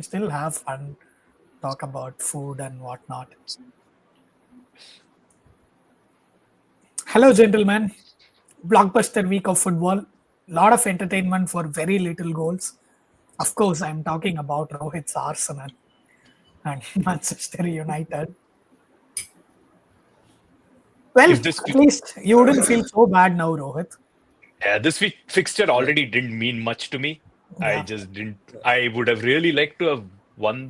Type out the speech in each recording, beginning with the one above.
still have fun, talk about food and whatnot. Hello, gentlemen. Blockbuster week of football. Lot of entertainment for very little goals. Of course, I'm talking about Rohit's Arsenal and Manchester United. Well, If this at least you wouldn't feel so bad now, Rohit. this week fixture already didn't mean much to me. I Yeah. just didn't. I would have really liked to have won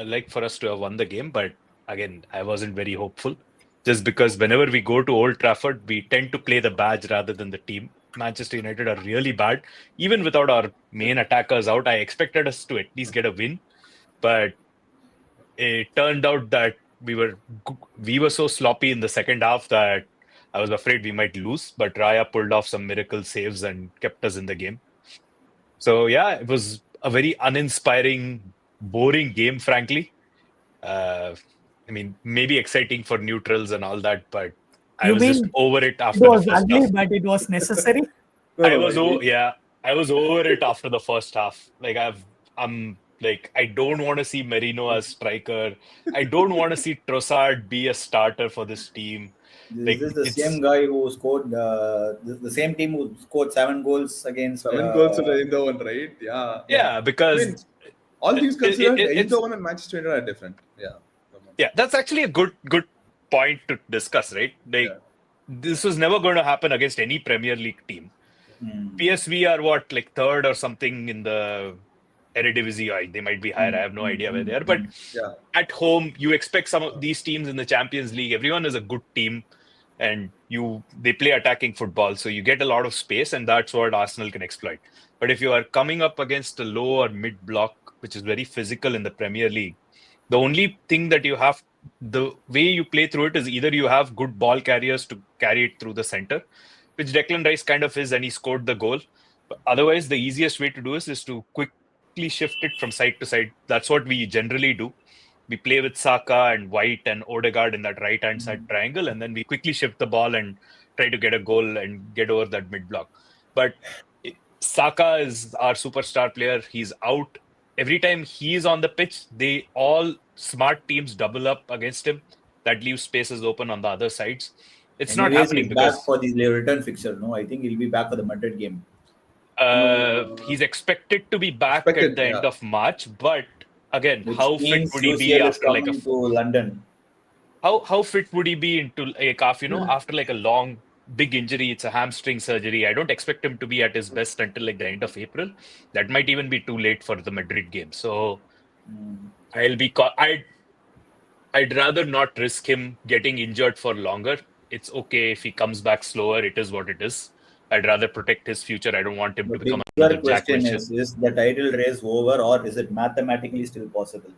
like for us to have won the game, but again, I wasn't very hopeful. Just because whenever we go to Old Trafford, we tend to play the badge rather than the team. Manchester United are really bad. Even without our main attackers out, I expected us to at least get a win, but it turned out that we were so sloppy in the second half that I was afraid we might lose. But Raya pulled off some miracle saves and kept us in the game. So yeah, it was a very uninspiring, boring game, frankly. I mean, maybe exciting for neutrals and all that, but I You was just mean over it it after the was first ugly, half. but it was necessary? I was over it after the first half. I'm like, I don't want to see Merino as striker. I don't want to see Trossard be a starter for this team. Is Like, this the same it's guy who scored the same team who scored 7 goals against? 7 goals to the Indo one, right? Yeah. yeah, I because mean, all things it, considered, it, it's Indo one and Manchester United are different. Yeah. yeah, that's actually a good point to discuss, right? Like, Yeah. this was never going to happen against any Premier League team. PSV are what, like third or something in the Eredivisie, or they might be higher. I have no idea where they are. But Yeah. at home, you expect some of these teams in the Champions League. Everyone is a good team, and they play attacking football, so you get a lot of space, and that's what Arsenal can exploit. But if you are coming up against a low or mid block, which is very physical in the Premier League, the only thing that you have, the way you play through it is either you have good ball carriers to carry it through the center, which Declan Rice kind of is, and he scored the goal. But otherwise, the easiest way to do is to quickly shift it from side to side. That's what we generally do. We play with Saka and White and Odegaard in that right-hand side triangle, and then we quickly shift the ball and try to get a goal and get over that mid-block. But Saka is our superstar player. He's out. Every time he's on the pitch, all smart teams double up against him. That leaves spaces open on the other sides. It's not Anyways, happening he's because back for the return fixture. No, I think he'll be back for the Madrid game. he's expected to be back Expected, at the end of March. But again, Which how fit means would he be UCL is after like coming to London. how fit would he be into a calf? After like a long big injury, it's a hamstring surgery. I don't expect him to be at his best until like the end of April. That might even be too late for the Madrid game. So I'd rather not risk him getting injured for longer. It's okay if he comes back slower. It is what it is. I'd rather protect his future. I don't want him The to become bigger another Jack question Wilshere. is the title race over or is it mathematically still possible?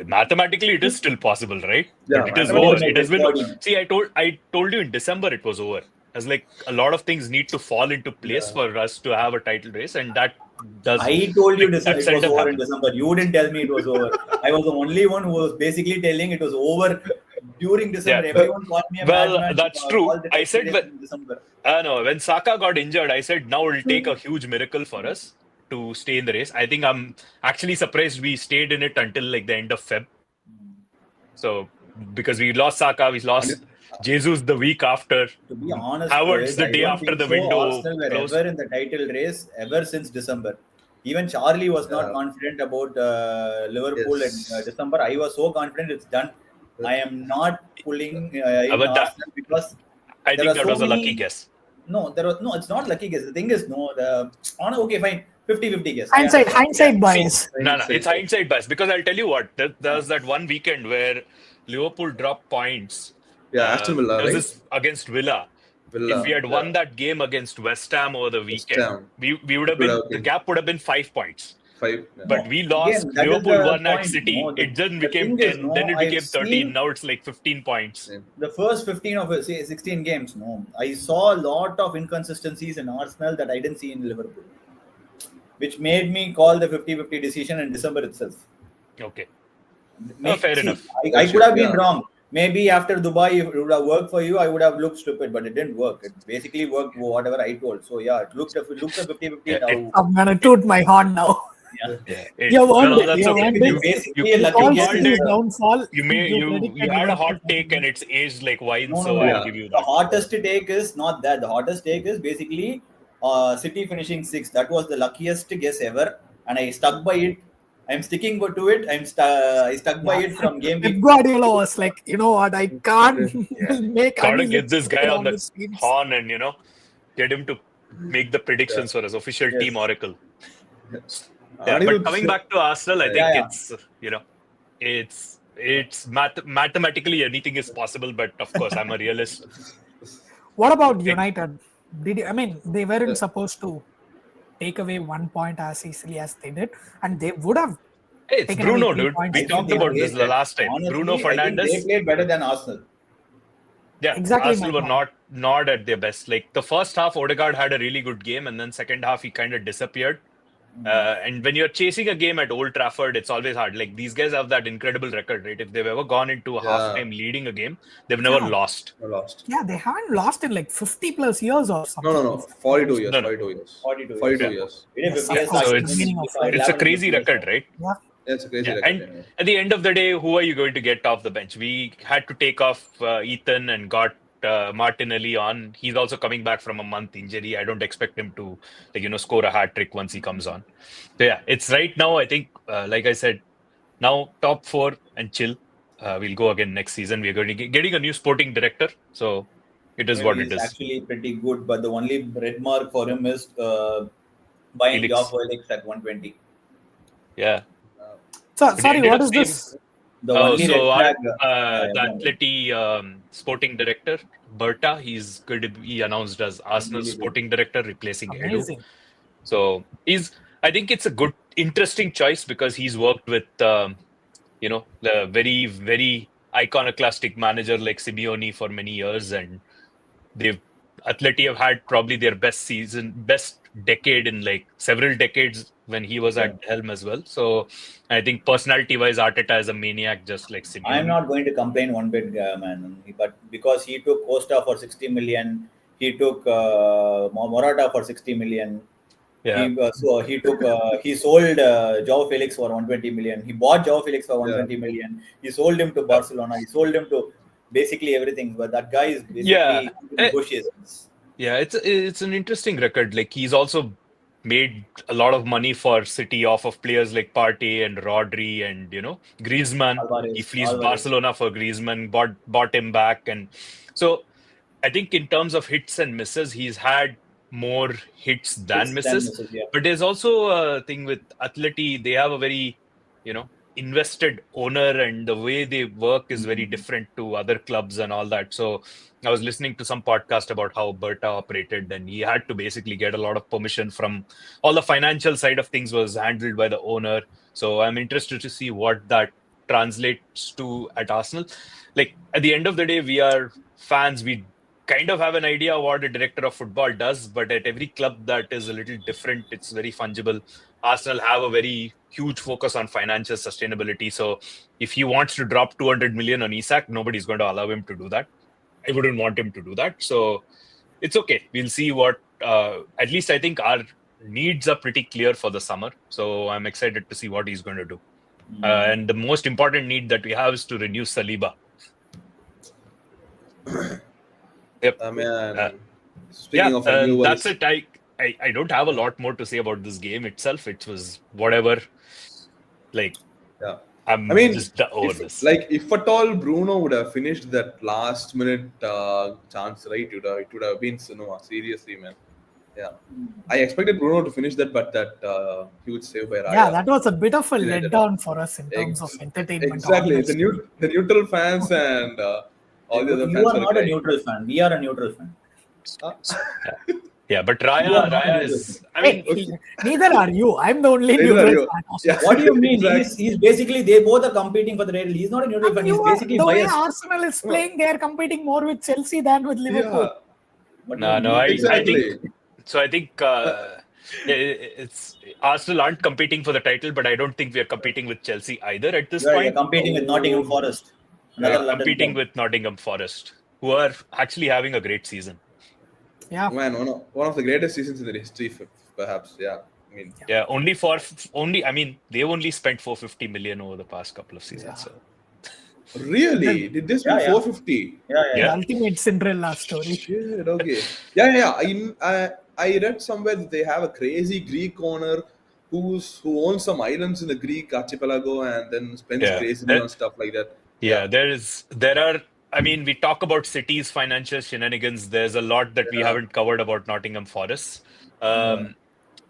Mathematically, it is still possible, right? Yeah, But it is mathematically over. It has been. recording. See, I told you in December it was over. As like a lot of things need to fall into place for us to have a title race, and that does. I told you that it was seldom over in happens. December. You didn't tell me it was over. I was the only one who was basically telling it was over during December. Yeah. Everyone called me a Well, madman. that's All true. the I said days that. in December. No, when Saka got injured, I said now it'll take a huge miracle for us to stay in the race. I think I'm actually surprised we stayed in it until like the end of Feb. So because we lost Saka, we lost Jesus the week after. To be honest, Havertz the I day don't after think the so. window Arsenal were closed. ever in the title race ever since December. Even Charlie was not confident about Liverpool in December. I was so confident it's done. I am not pulling in But Arsenal because I there think are that so was a many. lucky guess. No, it's not lucky guess. The thing is, okay, fine, 50-50 guess. Hindsight bias. No, it's hindsight bias. Because I'll tell you what, there was that one weekend where Liverpool dropped points. Yeah, Aston Villa, right? This against Villa. If we had won that game against West Ham over the weekend, we would have been, the gap would have been 5 points. 5. But we lost. Again, that is Liverpool the won at point, City. no? It then The became thing is, 10. Then it became I've 13. seen Now it's like 15 points. the first 15 of 16 games. No, I saw a lot of inconsistencies in Arsenal that I didn't see in Liverpool, which made me call the 50-50 decision in December itself. Okay. Fair enough. I could have been wrong. Maybe after Dubai, if it would have worked for you, I would have looked stupid, but it didn't work. It basically worked whatever I told. So yeah, it looked a 50-50. I'm gonna toot my horn now. You earned it. That's You okay. earned It's it. basically a You lucky called guess. City downfall. You had a hot take and it's aged like wine, so I'll give you The that. hottest take is not that. The hottest take is basically City finishing 6th. That was the luckiest guess ever, and I stuck by it. I'm sticking to it. I stuck by it from game Pep week. Guardiola was like, you know what? I can't make Gotta any get this mistake guy on on the his teams. horn and get him to make the predictions for his official Yes. team oracle. And But coming back to Arsenal, I think Yeah. it's mathematically anything is possible, but of course I'm a realist. What about United? They weren't supposed to take away 1 point as easily as they did, and they would have Hey, it's taken Bruno, away 3 dude. points. We if talked they about were- this the last time. Honestly, Bruno I think they Fernandes. played better than Arsenal. Yeah, Exactly Arsenal my were point. not at their best. Like the first half, Odegaard had a really good game, and then second half he kind of disappeared. And when you're chasing a game at Old Trafford, it's always hard. Like these guys have that incredible record, right? If they've ever gone into a halftime leading a game, they've never Yeah. lost. I lost. Yeah, they haven't lost in like 50 plus years or something. No. 42 years. No, no. 42 years. 42 42 years. years. Even Yes, if we are of course, So starting it's- winning before It's a 11 crazy years. record, right? Yeah. It's a crazy Yeah, record. and at the end of the day, who are you going to get off the bench? We had to take off Ethan and got Martinelli on. He's also coming back from a month injury. I don't expect him to score a hat trick once he comes on. So yeah, it's right now. I think, like I said, now top 4 and chill. We'll go again next season. We're going to getting a new sporting director, so it is what He's it is. actually pretty good, but the only red mark for him is buying Felix. Joao Felix at 120. Yeah. So, But he sorry, ended what up is saying- this? The only red flag. The Atleti sporting director, Berta, he's going to be announced as Arsenal Really good. sporting director, replacing Edu. Amazing. So I think it's a good, interesting choice because he's worked with, the very, very iconoclastic manager like Simeone for many years, and Atleti have had probably their best decade in like several decades when he was at helm as well. So I think personality-wise, Arteta is a maniac, just like Simeone. I'm not going to complain one bit, man. But because he took Costa for 60 million, he took Morata for 60 million. Yeah. He sold Joao Felix for 120 million. He bought Joao Felix for 120 million. He sold him to Barcelona. He sold him to basically everything. But that guy is basically negotiations. Yeah, it's an interesting record. Like he's also made a lot of money for City off of players like Partey and Rodri and Griezmann. He fleeced Barcelona for Griezmann, bought him back, and so I think in terms of hits and misses, he's had more hits than misses. Yeah. But there's also a thing with Atleti. They have a very invested owner, and the way they work is very different to other clubs and all that. So I was listening to some podcast about how Berta operated, and he had to basically get a lot of permission from all the financial side of things was handled by the owner. So I'm interested to see what that translates to at Arsenal. Like at the end of the day, we are fans. We kind of have an idea what a director of football does, but at every club that is a little different. It's very fungible. Arsenal have a very huge focus on financial sustainability. So if he wants to drop 200 million on Isak, nobody's going to allow him to do that. I wouldn't want him to do that. So it's okay. We'll see what, at least I think our needs are pretty clear for the summer. So I'm excited to see what he's going to do. And the most important need that we have is to renew Saliba. Yep. Speaking of renewals, that's it. I don't have a lot more to say about this game itself. It was whatever. Like, I'm just over this. Like, if at all Bruno would have finished that last minute chance, right? It would have been cinema. Seriously, man. Yeah, I expected Bruno to finish that, but that huge save by Raya. Yeah, that was a bit of a letdown for us in terms of entertainment. Exactly, the neutral fans and all the other fans. You are not a neutral fan. We are a neutral fan. Yeah, but Raya is. I mean, neither are you. I'm the only neutral fan. Yeah. What do you mean? He's basically, they both are competing for the title. He's not a neutral fan. He's basically the biased. way Arsenal is playing, they are competing more with Chelsea than with Liverpool. No. Exactly. I think it's Arsenal aren't competing for the title, but I don't think we are competing with Chelsea either at this point. You're competing with Nottingham Forest. Competing with Nottingham Forest, who are actually having a great season. Yeah, man, one of the greatest seasons in the history, perhaps. Yeah, I mean, Yeah, I mean, they've only spent 450 million over the past couple of seasons. So really, did they spend Yeah, yeah. 450? Yeah, The yeah, ultimate Cinderella story. Shit, okay. Yeah. I read somewhere that they have a crazy Greek owner who owns some islands in the Greek archipelago and then spends yeah. crazily on stuff like that. Yeah, there are. I mean, we talk about City's financial shenanigans. There's a lot that we Yeah. haven't covered about Nottingham Forest. yeah.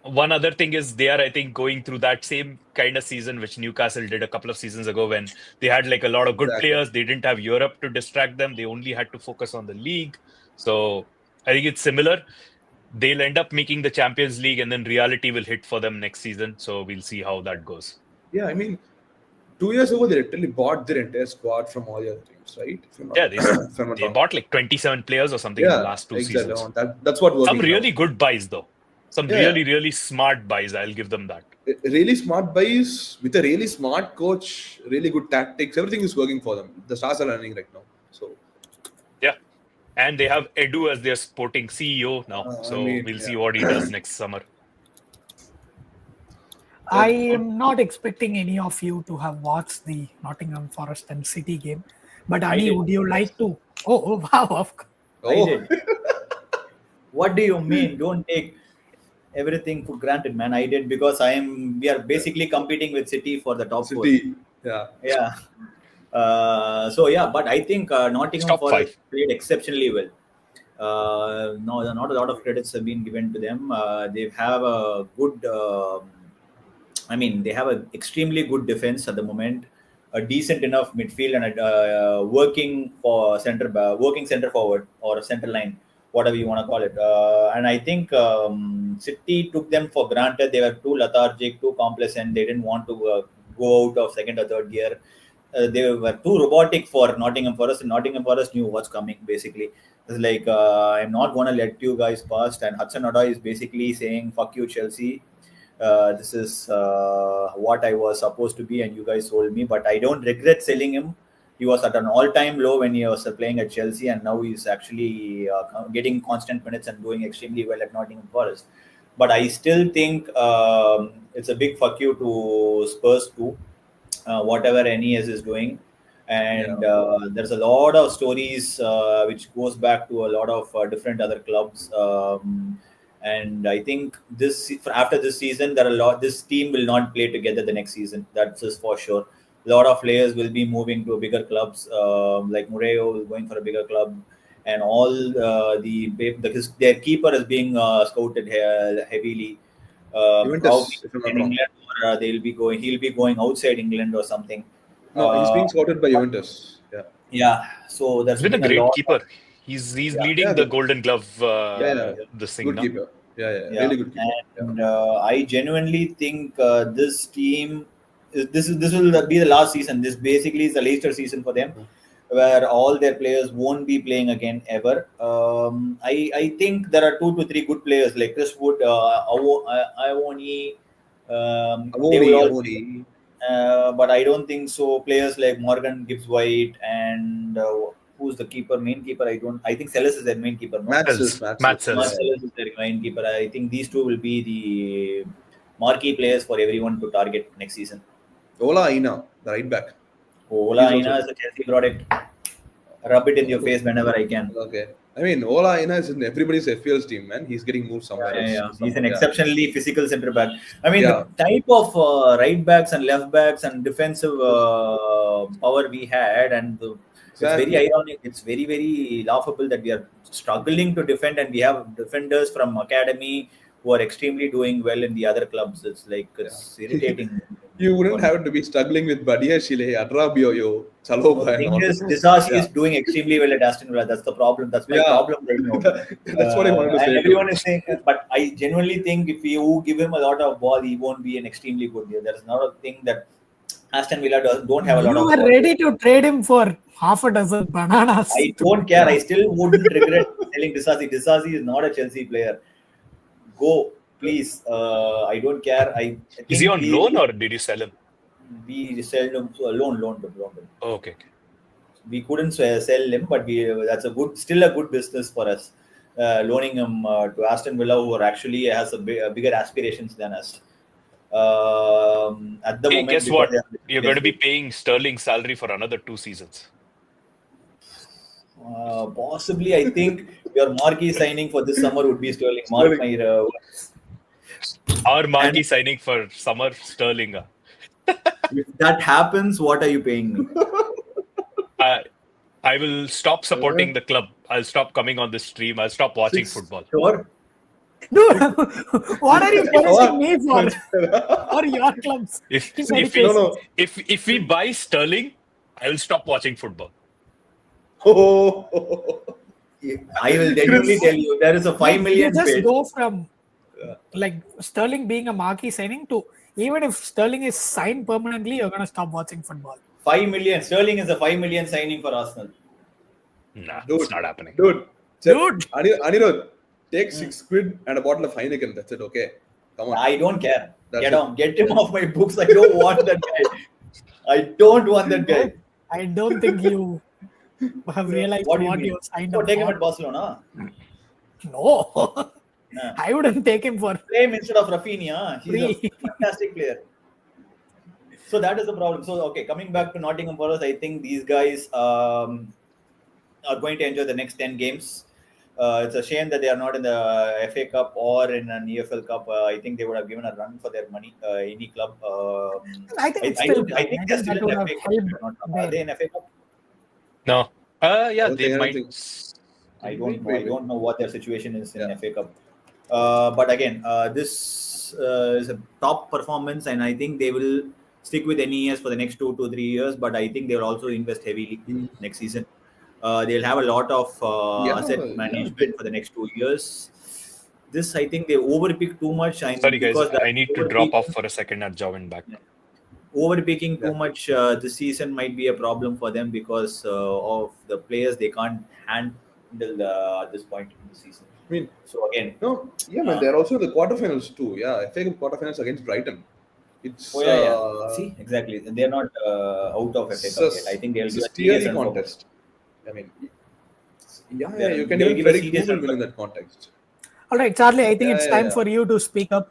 One other thing is they are, I think, going through that same kind of season which Newcastle did a couple of seasons ago when they had like a lot of good Exactly. players. They didn't have Europe to distract them. They only had to focus on the league. So I think it's similar. They'll end up making the Champions League, and then reality will hit for them next season. So we'll see how that goes. Yeah, I mean, 2 years ago they literally bought their entire squad from all the other teams, right? If I'm not, Yeah, if I'm not they wrong. bought like 27 players or something in the Yeah, last two exactly. seasons. That's what Some working really now. good buys though. Some Yeah. really, really smart buys. I'll give them that. Really smart buys with a really smart coach, really good tactics. Everything is working for them. The stars are running right now. So Yeah. And they have Edu as their sporting CEO now. So we'll see what he does next summer. I am not expecting any of you to have watched the Nottingham Forest and City game. But Ani, did. would you like to? Oh, wow. Of course. I did. What do you mean? Don't take everything for granted, man. I did because we are basically competing with City for the top four. City, yeah. Yeah. So yeah, but I think Nottingham Top Forest 5. played exceptionally well. No, not a lot of credits have been given to them. They have a good. I mean, they have an extremely good defense at the moment, a decent enough midfield, and a working center forward or center line, whatever you want to call it. And I think City took them for granted. They were too lethargic, too complacent. They didn't want to go out of second or third gear. They were too robotic for Nottingham Forest, and Nottingham Forest knew what's coming. Basically, it's like I'm not going to let you guys pass. And Hudson-Odoi is basically saying, "Fuck you, Chelsea. This is what I was supposed to be, and you guys sold me." But I don't regret selling him. He was at an all-time low when he was playing at Chelsea, and now he's actually getting constant minutes and doing extremely well at Nottingham Forest. But I still think it's a big fuck you to Spurs too. Whatever NES is doing, and there's a lot of stories which goes back to a lot of different other clubs, and I think after this season this team will not play together the next season. That's just for sure. A lot of players will be moving to bigger clubs, like Murillo is going for a bigger club, and all their keeper is being scouted heavily. Probably Juventus, if I'm not in wrong. England, or he'll be going outside England or something. No, he's being scouted by Juventus. Yeah. Yeah, so there's He's been a been a great lot. keeper. He's leading Yeah, the good. Golden Glove Yeah. this thing Good now. keeper. Yeah. Yeah, Really good keeper. and I genuinely think this team this will be the last season. This basically is the Leicester season for them, where all their players won't be playing again ever. I think there are 2 to 3 good players like Chris Wood, Iwoni. They will all, Avoni. but I don't think so. Players like Morgan Gibbs White and who's the main keeper? I think Celis is their main keeper. No? Matt Mark Sells. Celis is their main keeper. I think these two will be the marquee players for everyone to target next season. Ola Aina, the right back. Ola He's Aina also- is a Chelsea product. Rub it in your face whenever I can. Okay. I mean, Ola Aina is in everybody's FPL's team, man. He's getting moved somewhere else. Yeah. He's an Yeah. exceptionally physical centre back. I mean, Yeah. the type of right backs and left backs and defensive power we had, and it's very ironic. It's very, very laughable that we are struggling to defend, and we have defenders from academy who are extremely doing well in the other clubs. It's like irritating. You wouldn't have to be struggling with Badia Shile, Adrabioyo, Chaloba, The and thing all. is, Disasi is doing extremely well at Aston Villa. That's the problem. That's my problem right now. That's what I wanted to say. And everyone is saying, but I genuinely think if you give him a lot of ball, he won't be an extremely good player. There is not a thing that Aston Villa don't have a lot of You are ball. ready to trade him for half a dozen bananas. I don't care. I still wouldn't regret selling Disasi. Disasi is not a Chelsea player. Go, please. I don't care. I think Is he on loan or did you sell him? We sell him loan to London. Oh, okay. We couldn't sell him, but that's still a good business for us. loaning him to Aston Villa, who actually has bigger aspirations than us. At the Hey, moment, guess what? because You're going to be paying Sterling's salary for another 2 seasons. possibly, I think your marquee signing for this summer would be Sterling. Mark my words. Our marquee signing for summer, Sterling. If that happens, what are you paying me? I will stop supporting the club. I'll stop coming on the stream. I'll stop watching football. Sure. Dude, what are you punishing me for? Or your clubs? If we buy Sterling, I will stop watching football. I will genuinely tell you, there is a 5 million. You just go from like Sterling being a marquee signing to even if Sterling is signed permanently, you're gonna stop watching football. 5 million. Sterling is a 5 million signing for Arsenal. Nah, it's not happening. Dude. Anirudh, take 6 quid and a bottle of Heineken. That's it, okay? Come on. I don't care. Get him off my books. I don't want that guy. I don't want that guy. I don't think you have realized what you signed up for. Take him at Barcelona? No. I wouldn't take him for play him instead of Rafinha. He's a fantastic player. So that is the problem. So, okay, coming back to Nottingham Forest, I think these guys are going to enjoy the next 10 games. It's a shame that they are not in the FA Cup or in an EFL Cup. I think they would have given a run for their money, any club. I think they're still in FA Cup. Are they in FA Cup? No. They might. I don't know what their situation is in FA Cup. But again, this is a top performance, and I think they will stick with NES for the next 2 to 3 years. But I think they will also invest heavily next season. They'll have a lot of asset management for the next 2 years. This, I think, they overpick too much. Sorry, guys, I need to drop off for a second. I'll join back. Overpicking too much this season might be a problem for them because of the players they can't handle at this point in the season. I mean, so again, man, they're also in the quarterfinals too. Yeah, I think quarterfinals against Brighton. It's See, exactly. They're not out of FA Cup yet. I think they'll be a contest. I mean, you can even very cool in that context. All right, Charlie, I think it's time for you to speak up.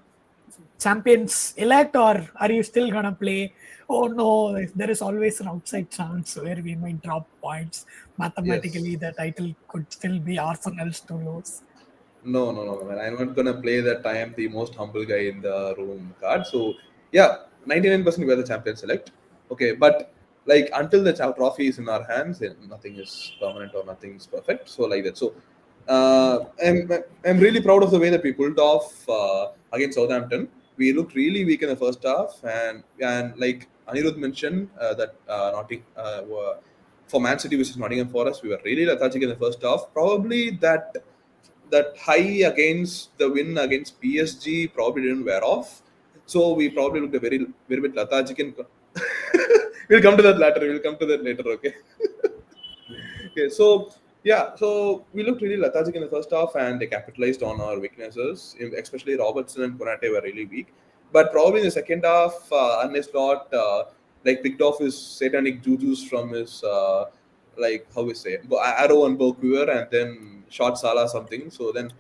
Champions elect, or are you still gonna play? Oh no, there is always an outside chance where we might drop points. Mathematically, the title could still be Arsenal's to lose. No, man. I'm not gonna play that I am the most humble guy in the room card. So 99% we are the champions select. Okay, but like until the trophy is in our hands, nothing is permanent or nothing is perfect. So like that. So I'm really proud of the way that we pulled off against Southampton. We looked really weak in the first half, and like Anirudh mentioned that for Man City versus Nottingham Forest, we were really lethargic in the first half. Probably that high against the win against PSG probably didn't wear off. So we probably looked a very bit lethargic. We'll come to that later. Okay. Okay. So we looked really lethargic in the first half, and they capitalized on our weaknesses. Especially Robertson and Konate were really weak. But probably in the second half, Arne Slot picked off his satanic jujus from his arrow and bow quiver, and then shot Salah something. So then,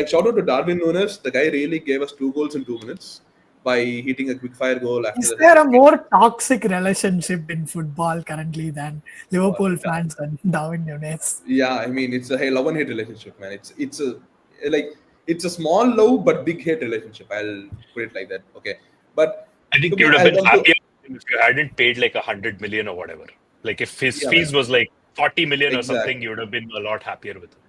shout out to Darwin Núñez. The guy really gave us 2 goals in 2 minutes by hitting a quick fire goal. Is there a more toxic relationship in football currently than Liverpool fans and Darwin Núñez? Yeah, I mean it's a love and hate relationship, man. It's a small love but big hate relationship. I'll put it like that. Okay, but I think you would have been happier if you hadn't paid like 100 million or whatever. Like if his fees was like 40 million or something, you would have been a lot happier with it.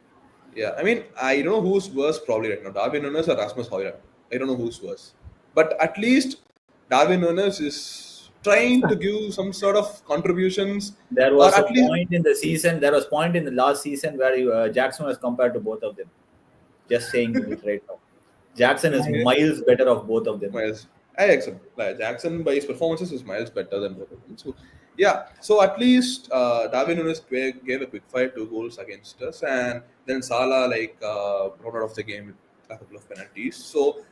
Yeah, I mean I don't know who's worse probably right now, Darwin Núñez or Rasmus Højlund. I don't know who's worse. But at least Darwin Núñez is trying to give some sort of contributions. There was a point in the season. There was a point in the last season where Jackson was compared to both of them. Just saying it right now. Jackson is miles better of both of them. I accept. Jackson by his performances is miles better than both of them. So so at least Darwin Núñez gave a quick fire 2 goals against us, and then Salah brought out of the game with a couple of penalties. So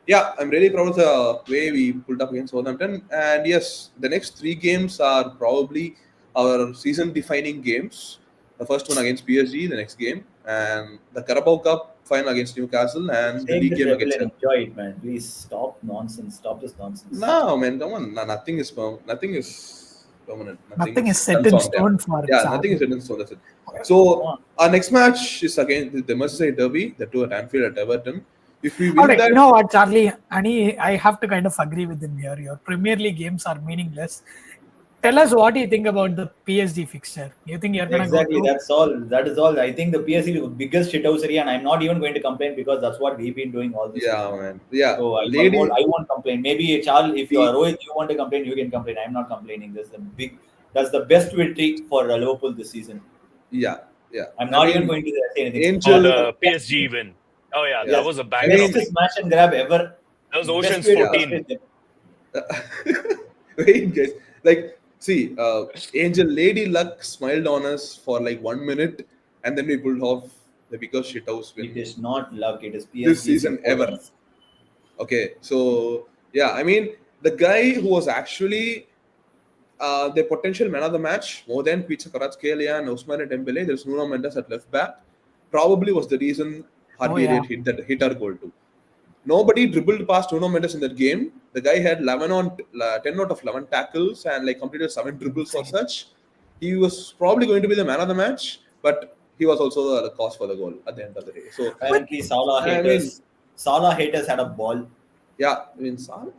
I'm really proud of the way we pulled up against Southampton. And yes, the next 3 games are probably our season-defining games. The first one against PSG, the next game, and the Carabao Cup final against Newcastle, and the Take league the game treble against and Chelsea. enjoy it, man. Please stop nonsense. Stop this nonsense. No, man, come on. Nothing is nothing is permanent. Nothing Nothing is is set in confirmed. stone for Yeah, Charlie. nothing is set in stone. That's it. Come So on. our next match is against the Merseyside Derby, the two at Anfield at Everton. If we All win right, that, you know what, Charlie? Annie, I have to kind of agree with him here. Your Premier League games are meaningless. Tell us what you think about the PSG fixture. You think you're gonna go Exactly. through? That's all. That is all. I think the PSG is the biggest shithousery, and I'm not even going to complain because that's what we've been doing all this yeah, season. man, yeah, So lady, I won't complain. Maybe Charles, if you are Rohit, you want to complain, you can complain. I'm not complaining. That's the best victory for Liverpool this season. yeah, yeah. I'm I not even mean, going to say anything. Oh, Angel, the PSG win. Oh yeah, yeah. that was a I banger mean, of Best smash and grab ever. that was Best Ocean's way to 14. frustrate them. wait, guys. Like, see, Angel Lady Luck smiled on us for like 1 minute, and then we pulled off the biggest shithouse win It is not luck. It is this PSG's season ever. importance. Okay, so yeah, I mean, the guy who was actually the potential man of the match, more than Pizza Kvaratskhelia and Ousmane Dembele, there's Nuno Mendes at left back, probably was the reason Harvey yeah. Elliott hit our goal too. Nobody dribbled past Nuno Mendes in that game. The guy had 10 out of 11 tackles and like completed 7 dribbles or such. He was probably going to be the man of the match, but he was also the cause for the goal at the end of the day. So Apparently, I mean, Salah haters had a ball. yeah, I mean, Salah,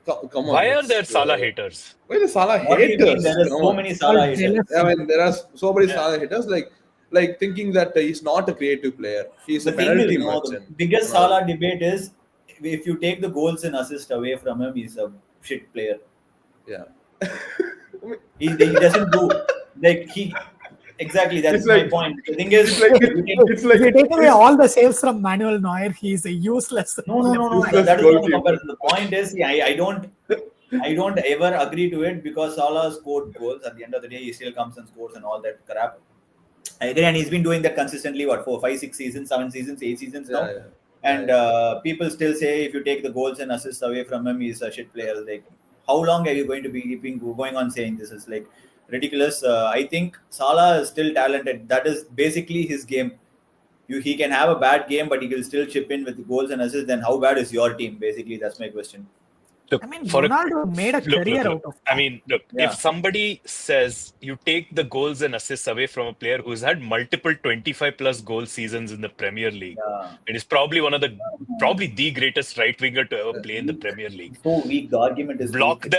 come on. Why are there it's, Salah haters? Why the Salah What do you mean? haters? There are Come so on. many All Salah haters. jealous. I mean, there are so many Yeah. Salah haters, like thinking that he's not a creative player. He's The a thing penalty is, no, the merchant. biggest and all. Salah debate is if you take the goals and assists away from him, he's a shit player. Yeah. He doesn't do like he exactly. That's It's my like- point. The thing is, It's like it's like If you take away all the saves from Manuel Neuer, he's a useless. no. Useless That is not the goalkeeper. comparison. The point is, I don't ever agree to it because Salah scored goals. At the end of the day, he still comes and scores and all that crap. I agree, and he's been doing that consistently. What 4, 5, 6 seasons, 7 seasons, 8 seasons now. Yeah. And people still say if you take the goals and assists away from him, he's a shit player. Like, how long are you going to be keeping going on saying this? Is like ridiculous. I think Salah is still talented. That is basically his game. He can have a bad game, but he will still chip in with goals and assists. Then how bad is your team? Basically, that's my question. Look, I mean, for a- Ronaldo made a career out of I mean, look, Yeah. if somebody says you take the goals and assists away from a player who's had multiple 25 plus goal seasons in the Premier League, Yeah. it is probably probably the greatest right winger to ever play in the Premier League. So weak. The argument is Block weak.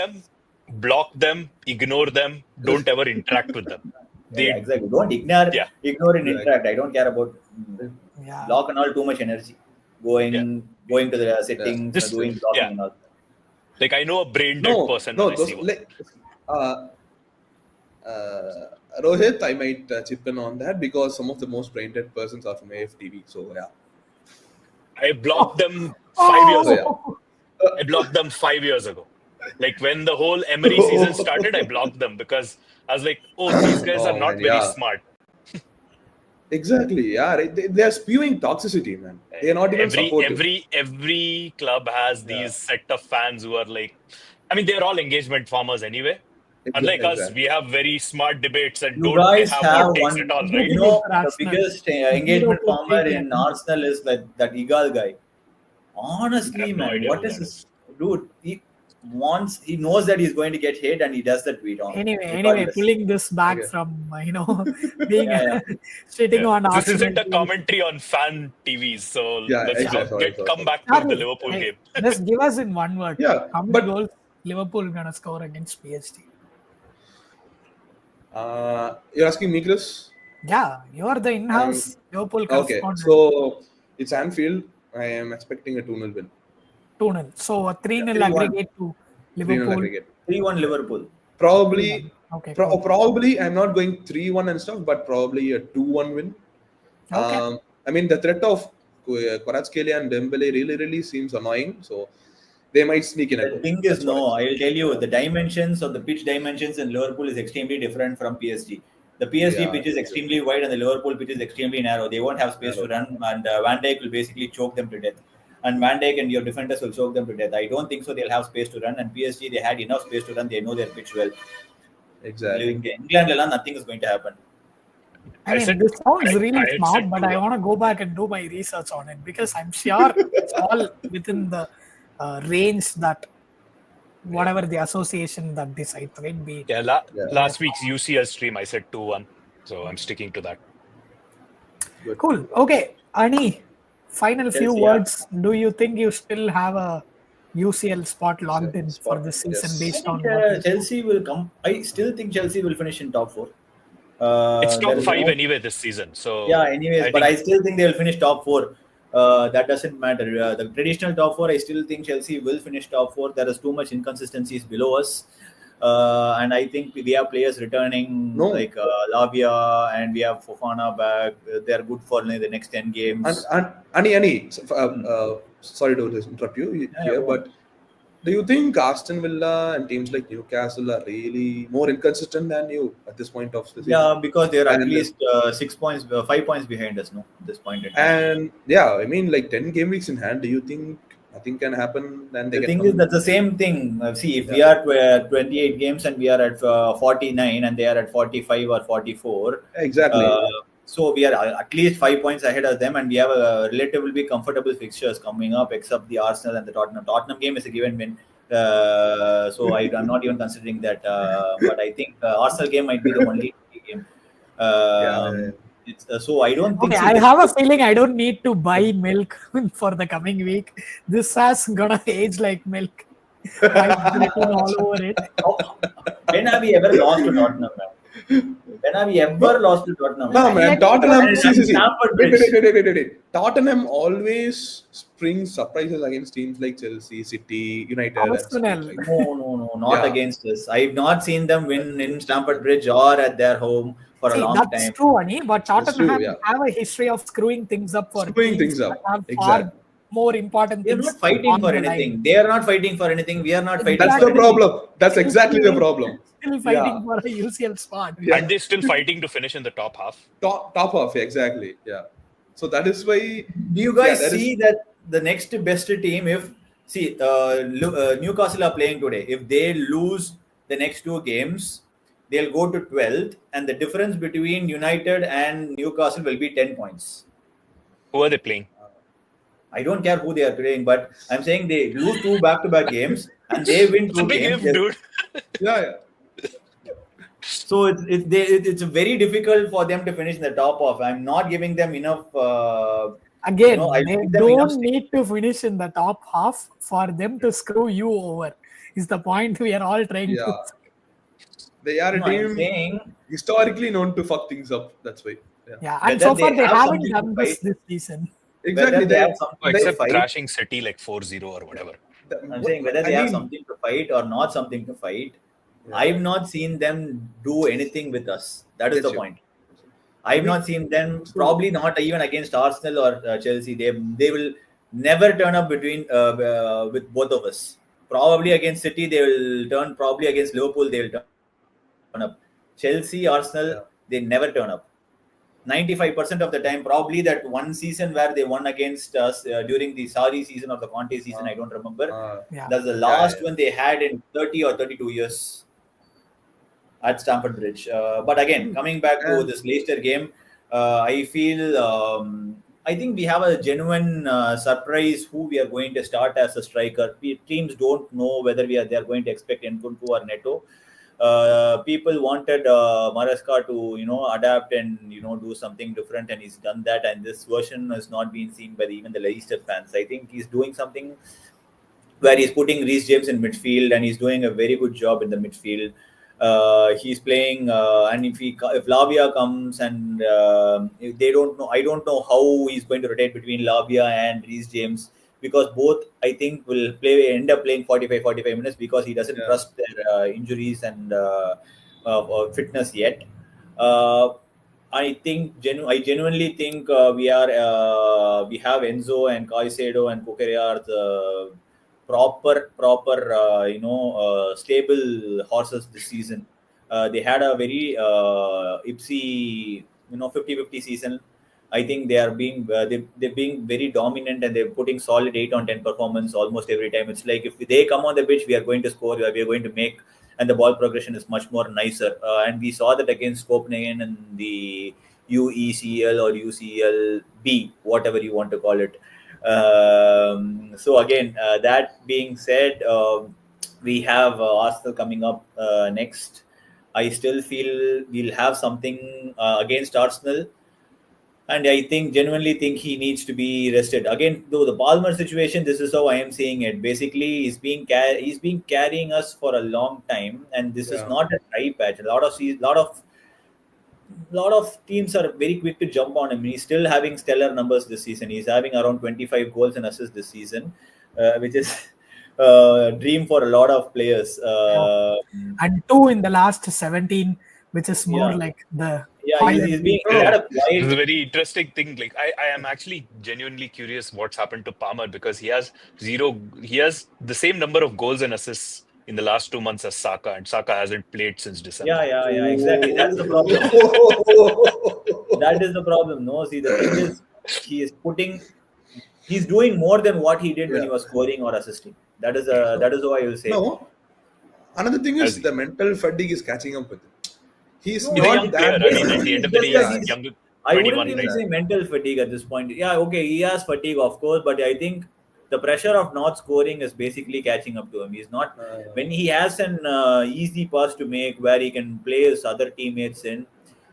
them, ignore them, don't ever interact with them. Yeah, exactly. Don't ignore and Exactly. interact. I don't care about Yeah. block and all. Too much energy. Going to the settings, Just- doing blocking yeah. and all. Like I know a brain dead person when I see one. Rohit, I might chip in on that because some of the most brain dead persons are from AFTV. So yeah. I blocked them 5 years ago. yeah. I blocked them 5 years ago. Like when the whole Emery season started, I blocked them because I was like, oh, these guys are not man, very yeah. smart. Exactly. Yeah. Right. They are spewing toxicity, man. They are not even supportive. Every club has these set of fans who are like, I mean, they're all engagement farmers anyway. Unlike us, we have very smart debates and You don't guys have have what takes one. it all, You right? You know, For the Arsenal. biggest engagement Liverpool farmer take in it. Arsenal is that Igal guy. I Honestly, have no man, idea what who is that this? Dude, he knows that he's going to get hit and he does the tweet on. Anyway, regardless. pulling this back Okay. from being Yeah. sitting on This Arsenal. isn't a TV. commentary on fan TVs, so Yeah, let's exactly. come back to the Charlie, Liverpool hey, game. just give us in one word. Yeah, How many but- goals Liverpool gonna score against PSG? You're asking me, Chris? Yeah, you're the in-house Liverpool Okay. correspondent. So it's Anfield. I am expecting a 2-0 win. 2-0. So a 3-0 3-1. aggregate to 3-0 Liverpool. aggregate. 3-1 Liverpool. Probably. Okay, cool. Probably I'm not going 3-1 and stuff, but probably a 2-1 win. Okay. I mean, the threat of Kvaratskhelia and Dembele really seems annoying. So they might sneak in a The goal. thing is, no, I will tell you, the dimensions of the pitch dimensions in Liverpool is extremely different from PSG. The PSG Yeah, pitch is extremely wide and the Liverpool pitch is extremely narrow. They won't have space to run, and Van Dijk will basically choke them to death. And Van Dijk and your defenders will choke them to death. I don't think so. They'll have space to run. And PSG, they had enough space to run. They know their pitch well. Exactly. In England, nothing is going to happen. I mean, this sounds really smart, but I want to go back and do my research on it because I'm sure it's all within the range that whatever the association that decides, right? Be Last week's UCL stream, I said 2-1, so I'm sticking to that. Good. Cool. Okay, Ani, final few Chelsea, words. Do you think you still have a UCL spot locked in for this season Yes. based on Chelsea will come. I still think Chelsea will finish in top 4. It's top there is 5 no- anyway this season. So Yeah, anyways, but think I still think they will finish top 4. That doesn't matter. The traditional top 4, I still think Chelsea will finish top 4. There is too much inconsistencies below us. And I think we have players returning like Lavia, and we have Fofana back. They're good for the next 10 games. And Ani, sorry to interrupt you here, but do you think Aston Villa and teams like Newcastle are really more inconsistent than you at this point of the season? Yeah, because they're at And- least 6 points, 5 points behind us, no, at this point in time. And yeah, I mean, like 10 game weeks in hand, do you think nothing can happen? Then they The can thing is, that's the same thing. See, if we are 28 games and we are at 49 and they are at 45 or 44, exactly. so we are at least 5 points ahead of them, and we have a relatively comfortable fixtures coming up, except the Arsenal and the Tottenham. Tottenham game is a given win, so I'm not even considering that. But I think Arsenal game might be the only game. So I don't think. Okay, I have a feeling I don't need to buy milk for the coming week. This has gonna age like milk. I'm written all over it. When have we ever lost to Tottenham, man? When have we ever lost to Tottenham? No, man, Tottenham. See. Wait. Tottenham always springs surprises against teams like Chelsea, City, United. Arsenal. No, not against us. I've not seen them win in Stamford Bridge or at their home for a long that's time. true, Ani, but Tottenham true, have a history of screwing things up for Screwing teams things up. that have Exactly. far more important They're things. not fighting on for the anything. line. They are not fighting for anything. We are not fighting. That's for the anything. problem. That's exactly the problem. Still fighting for a UCL spot. Yeah. And they're still fighting to finish in the top half. Top half, exactly. Yeah. So that is why. Do you guys see that the next best team, if Newcastle are playing today, if they lose the next 2 games, they'll go to 12th, and the difference between United and Newcastle will be 10 points. Who are they playing? I don't care who they are playing, but I'm saying they lose 2 back-to-back games and they win 2 games. Dude. Yeah. So it's very difficult for them to finish in the top of. I'm not giving them enough. Again, I'll they give them enough don't need to finish in the top half for them to screw you over. Is the point we are all trying to. They are a No, I'm team saying historically known to fuck things up. That's why. Yeah, and Whether so far they they have haven't something done to this fight. season. Exactly. whether they have something to Except fight. thrashing City like 4-0 or whatever. I'm saying whether they have something to fight or not something to fight. I've not seen them do anything with us. That is the point. I've not seen them, probably not even against Arsenal or Chelsea. They will never turn up between with both of us. Probably against City they will turn. Probably against Liverpool they will turn up. Chelsea, Arsenal, they never turn up. 95% of the time, probably that one season where they won against us during the Sarri season or the Conte season, I don't remember. That's the last one they had in 30 or 32 years at Stamford Bridge. But again, coming back to this Leicester game, I feel I think we have a genuine surprise who we are going to start as a striker. Teams don't know whether they are going to expect Nkunku or Neto. People wanted Maresca to adapt and do something different, and he's done that, and this version has not been seen by even the Leicester fans. I think he's doing something where he's putting Reece James in midfield, and he's doing a very good job in the midfield. He's playing, and if Lavia comes and if they don't know, I don't know how he's going to rotate between Lavia and Reece James, because both I think will end up playing 45 minutes because he doesn't trust their injuries and fitness yet. I genuinely think we have Enzo and Caicedo and Cucurella are the proper stable horses this season. They had a very Ipsy 50-50 season. I think they are being they're being very dominant, and they're putting solid 8 on 10 performance almost every time. It's like if they come on the pitch, we are going to score, we are going to make, and the ball progression is much more nicer. And we saw that against Copenhagen in the UECL or UCLB, whatever you want to call it. So again, that being said, we have Arsenal coming up next. I still feel we'll have something against Arsenal, and I genuinely think he needs to be rested. Again, though the Palmer situation, this is how I am seeing it. Basically, he's been carrying us for a long time, and this is Yeah. not a dry patch. A lot of teams are very quick to jump on him. He's still having stellar numbers this season. He's having around 25 goals and assists this season, which is a dream for a lot of players. And 2 in the last 17, which is more Yeah. like the Yeah, highlight he had a This is a quiet. very interesting thing. Like I am actually genuinely curious what's happened to Palmer, because he has the same number of goals and assists in the last 2 months as Saka, and Saka hasn't played since December. Yeah, exactly. That's the problem. That is the problem. No, see, the thing is, he's doing more than what he did when he Yeah. was scoring or assisting. That is how I will say. No, another thing Has is he? the mental fatigue is catching up with him. He's No, He's a not young player. that. I mean, at the end of the day, just he's young, I wouldn't 21, even right? say mental fatigue at this point. Yeah, okay, he has fatigue, of course, but I think the pressure of not scoring is basically catching up to him. He's not when he has an easy pass to make where he can play his other teammates in.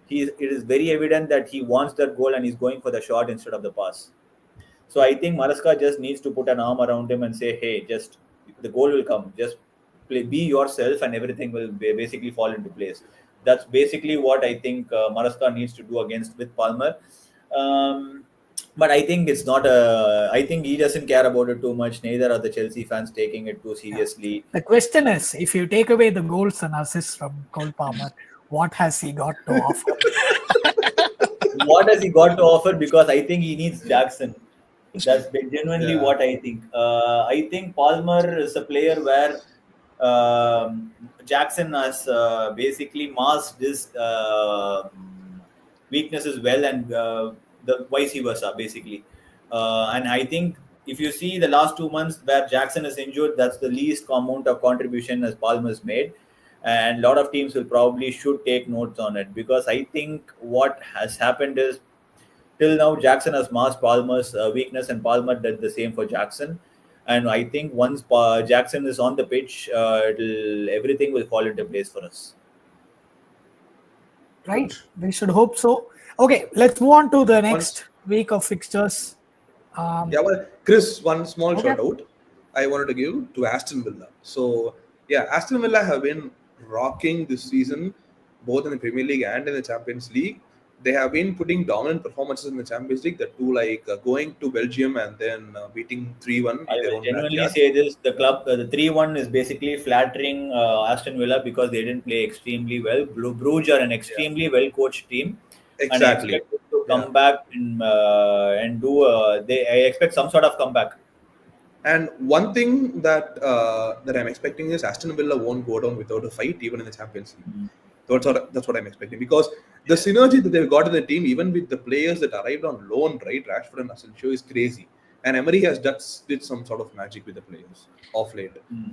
It is very evident that he wants that goal and he's going for the shot instead of the pass. So I think Maraska just needs to put an arm around him and say, "Hey, just the goal will come. Just be yourself, and everything will basically fall into place." That's basically what I think Maraska needs to do against with Palmer. Um, but I think it's not a. I think he doesn't care about it too much. Neither are the Chelsea fans taking it too seriously. The question is, if you take away the goals and assists from Cole Palmer, what has he got to offer? What has he got to offer? Because I think he needs Jackson. That's genuinely Yeah. what I think. I think Palmer is a player where Jackson has basically masked his weaknesses well, and the vice versa, basically. And I think if you see the last 2 months where Jackson is injured, that's the least amount of contribution as Palmer's made. And a lot of teams will probably should take notes on it, because I think what has happened is till now Jackson has masked Palmer's weakness, and Palmer did the same for Jackson. And I think once Jackson is on the pitch, everything will fall into place for us. Right? We should hope so. Okay, let's move on to the next week of fixtures. Yeah, well, Chris, one small Okay. shout out I wanted to give to Aston Villa. So, yeah, Aston Villa have been rocking this season, both in the Premier League and in the Champions League. They have been putting dominant performances in the Champions League. The two, like going to Belgium and then beating 3-1 I in their will own genuinely backyard. say this: the club, the 3-1 is basically flattering Aston Villa because they didn't play extremely well. Bruges are an extremely well coached team, and I Exactly. expect them to come back and do. I expect some sort of comeback. And one thing that I'm expecting is Aston Villa won't go down without a fight, even in the Champions League. That's what I'm expecting, because the synergy that they've got in the team, even with the players that arrived on loan, right, Rashford and Asensio, is crazy. And Emery has did some sort of magic with the players of late.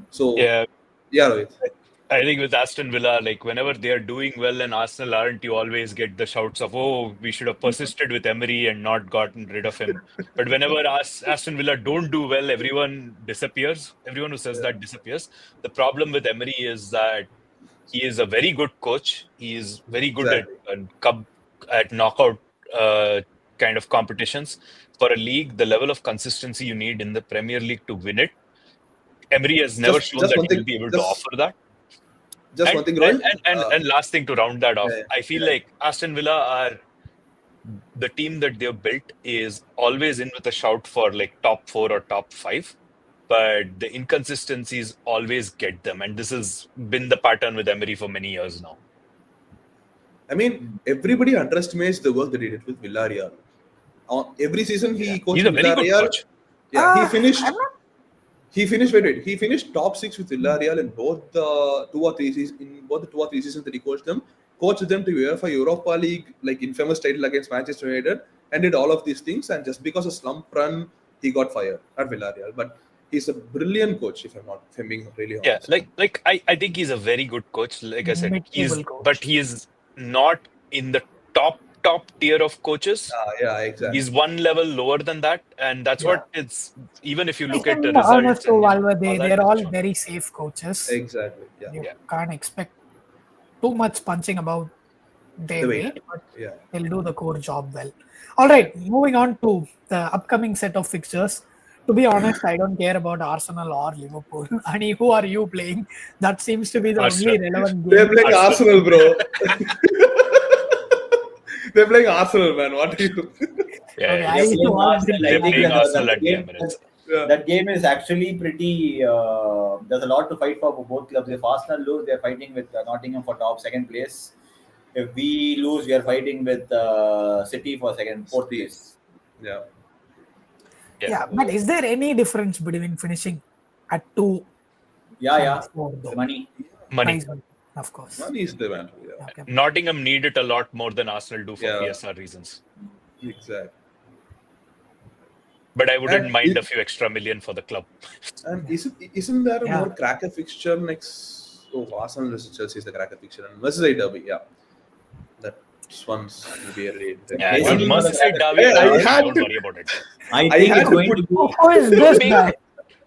So Yeah, Rohit. I think with Aston Villa, like whenever they are doing well and Arsenal aren't, you always get the shouts of, "Oh, we should have persisted with Emery and not gotten rid of him." But whenever Aston Villa don't do well, everyone disappears. Everyone who says that disappears. The problem with Emery is that he is a very good coach. He is very good Exactly. at knockout kind of competitions. For a league, the level of consistency you need in the Premier League to win it, Emery has never shown Just that one he will thing. be able to offer that. Just one thing, Rohit. And last thing to round that off, Yeah, I feel yeah. like Aston Villa are the team that they've built is always in with a shout for like top 4 or top 5, but the inconsistencies always get them, and this has been the pattern with Emery for many years now. I mean, everybody underestimates the work that he did with Villarreal. Every season he coached He's a very good Villarreal. coach. Yeah, he finished. I'm not- Wait. He finished top 6 with Villarreal in both the 2 or 3 seasons. In both the 2 or 3 seasons that he coached them to UEFA Europa League, like infamous title against Manchester United, and did all of these things. And just because of slump run, he got fired at Villarreal. But he's a brilliant coach, if I'm being really Yeah, honest. I think he's a very good coach. Like I said, Mid-table coach. but he is not in the top top tier of coaches. Yeah, exactly. He's one level lower than that, and that's what it's. Even if you look at the And results, Ernesto and Valverde, all that, they're it's all shown. very safe coaches. Exactly. Yeah. You Yeah. can't expect too much punching above their The weight. weight, but Yeah. they'll do the core job well. All right, moving on to the upcoming set of fixtures. To be honest, I don't care about Arsenal or Liverpool. Ani, who are you playing? That seems to be the Arsenal. only relevant They're game. playing Arsenal. Arsenal, bro. They're playing Arsenal, man. What do you? Yeah, Okay, yeah, I They're playing want Arsenal. I they're think playing that, Arsenal at the game, Emirates. Yeah. that game is actually pretty. There's a lot to fight for both clubs. If Arsenal lose, they're fighting with Nottingham for top second place. If we lose, we are fighting with City for fourth place. Yeah. Yeah, but is there any difference between finishing at 2 Yeah. and 4 though? Money. Money. Prize money, of course. Money is the man. Yeah. Okay. Nottingham need it a lot more than Arsenal do for Yeah. PSR reasons. Exactly. But I wouldn't And mind a few extra million for the club. And isn't there a Yeah. more cracker fixture next? Oh, Arsenal versus Chelsea is the cracker fixture, and Merseyside derby. Yeah, that one's will be a really. Yeah, Basically, dude, Merseyside derby, I had don't to- worry about it. I I think had it's to going put- to be. Who is this guy?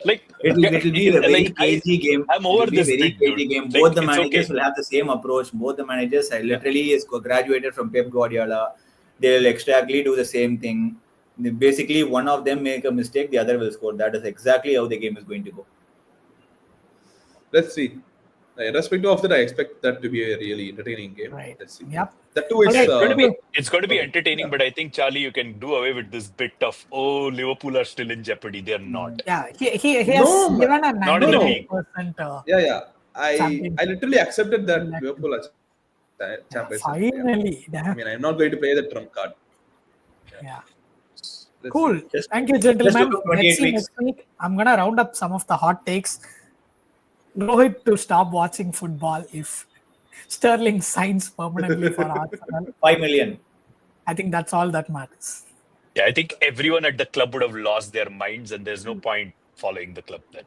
Like, It will be a very like, cagey game. I'm over It will be this a very bit, cagey dude. game. Like, Both the it's managers okay. will have the same approach. Both the managers literally is graduated from Pep Guardiola. They'll exactly do the same thing. Basically, one of them make a mistake, the other will score. That is exactly how the game is going to go. Let's see. Irrespective of that, I expect that to be a really entertaining game. Right. Let's see. Yep. That too is. Okay. It's going to be entertaining, but I think, Charlie, you can do away with this bit of, oh, Liverpool are still in jeopardy. They're not. Yeah, he has No, man. given a Not in the league. 99%. Yeah. I Championship. literally accepted that Elected. Liverpool are champions. Finally. I mean, I'm not going to play the trump card. Yeah. Let's Cool. see. Just- Thank you, gentlemen. just look at 28 Let's see weeks. next week. I'm going to round up some of the hot takes. Rohit to stop watching football if Sterling signs permanently for Arsenal. 5 million. I think that's all that matters. Yeah, I think everyone at the club would have lost their minds, and there's no point following the club then.